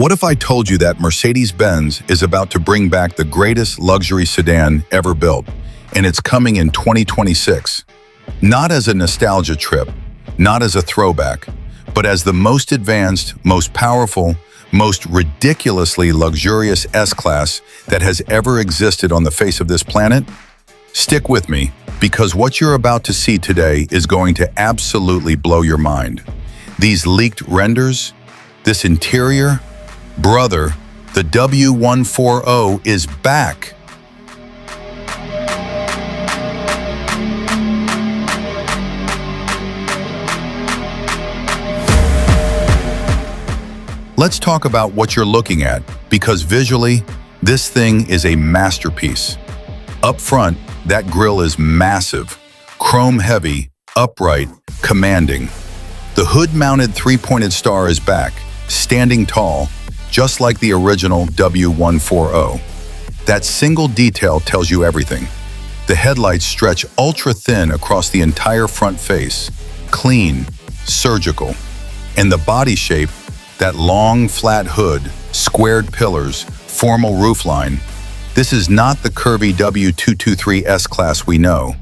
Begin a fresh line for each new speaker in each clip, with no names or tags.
What if I told you that Mercedes-Benz is about to bring back the greatest luxury sedan ever built, and it's coming in 2026? Not as a nostalgia trip, not as a throwback, but as the most advanced, most powerful, most ridiculously luxurious S-Class that has ever existed on the face of this planet? Stick with me, because what you're about to see today is going to absolutely blow your mind. These leaked renders, this interior, brother, the W140 is back. Let's talk about what you're looking at, because visually, this thing is a masterpiece. Up front, that grille is massive, chrome-heavy, upright, commanding. The hood-mounted three-pointed star is back, standing tall, just like the original W140. That single detail tells you everything. The headlights stretch ultra-thin across the entire front face, clean, surgical. And the body shape, that long, flat hood, squared pillars, formal roofline. This is not the curvy W223 S-Class we know.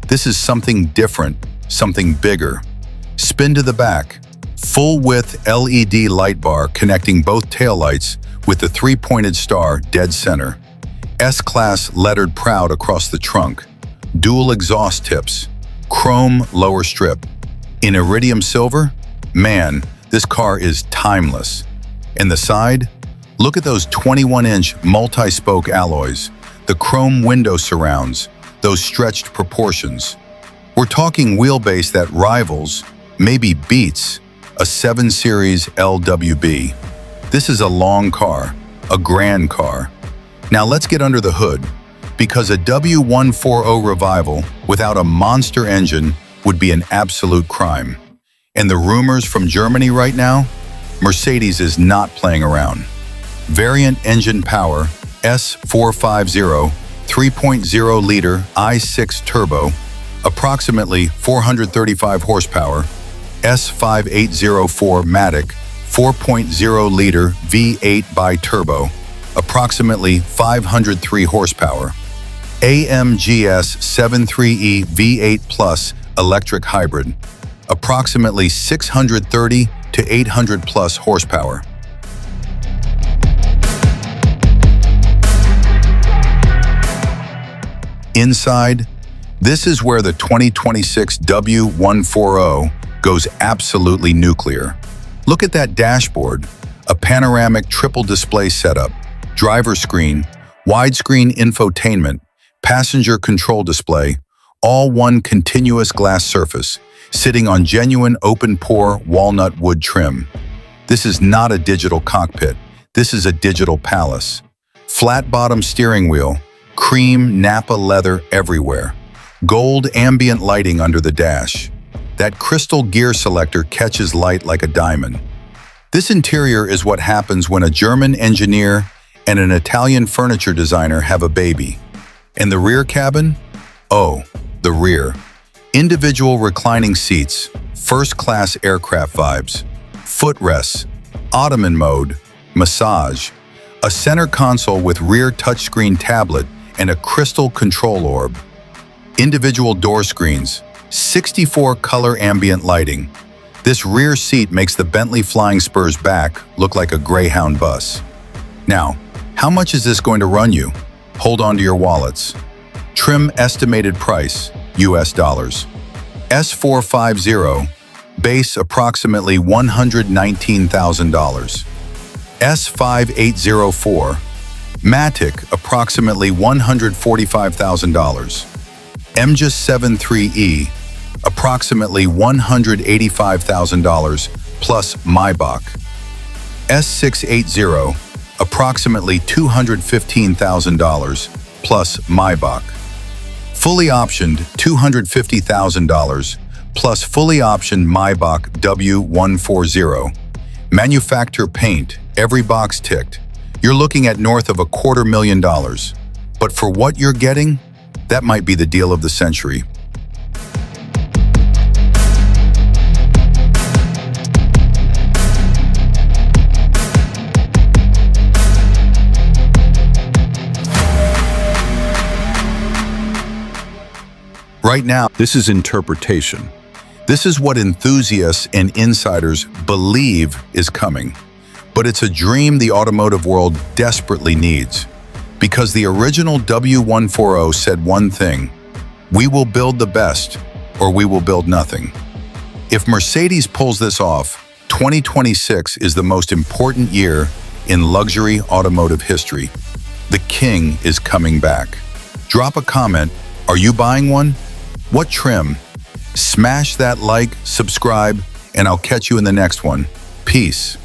This is something different, something bigger. Spin to the back. Full-width LED light bar connecting both taillights with the three-pointed star dead center. S-Class lettered proud across the trunk. Dual exhaust tips. Chrome lower strip. In iridium silver? Man, this car is timeless. And the side? Look at those 21-inch multi-spoke alloys, the chrome window surrounds, those stretched proportions. We're talking wheelbase that rivals, maybe beats, a 7 Series LWB. This is a long car, a grand car. Now let's get under the hood, because a W140 revival without a monster engine would be an absolute crime. And the rumors from Germany right now? Mercedes is not playing around. Variant engine power, S450, 3.0-liter i6 turbo, approximately 435 horsepower, S5804 Matic, 4.0-liter V8 bi-turbo, approximately 503 horsepower, AMGS 73E V8 Plus electric hybrid, approximately 630 to 800 plus horsepower. Inside, this is where the 2026 W140 goes absolutely nuclear. Look at that dashboard, a panoramic triple display setup, driver screen, widescreen infotainment, passenger control display, all one continuous glass surface, sitting on genuine open-pore walnut wood trim. This is not a digital cockpit. This is a digital palace. Flat-bottom steering wheel, cream Napa leather everywhere. Gold ambient lighting under the dash. That crystal gear selector catches light like a diamond. This interior is what happens when a German engineer and an Italian furniture designer have a baby. And the rear cabin? Oh, the rear. Individual reclining seats, first-class aircraft vibes, footrests, ottoman mode, massage, a center console with rear touchscreen tablet and a crystal control orb, individual door screens, 64 color ambient lighting. This rear seat makes the Bentley Flying Spur's back look like a Greyhound bus. Now, how much is this going to run you? Hold on to your wallets. Trim estimated price, US dollars. S450, base approximately $119,000. S5804, Matic approximately $145,000. MGS 73E, approximately $185,000 plus Maybach. S680, approximately $215,000 plus Maybach. Fully optioned $250,000 plus fully optioned Maybach W140. Manufacturer paint, every box ticked. You're looking at north of $250,000. But for what you're getting, that might be the deal of the century. Right now,
This is interpretation.
this is what enthusiasts and insiders believe is coming. But it's a dream the automotive world desperately needs. Because the original W140 said one thing: we will build the best, or we will build nothing. If Mercedes pulls this off, 2026 is the most important year in luxury automotive history. The king is coming back. Drop a comment. Are you buying one? What trim? Smash that like, subscribe, and I'll catch you in the next one. Peace.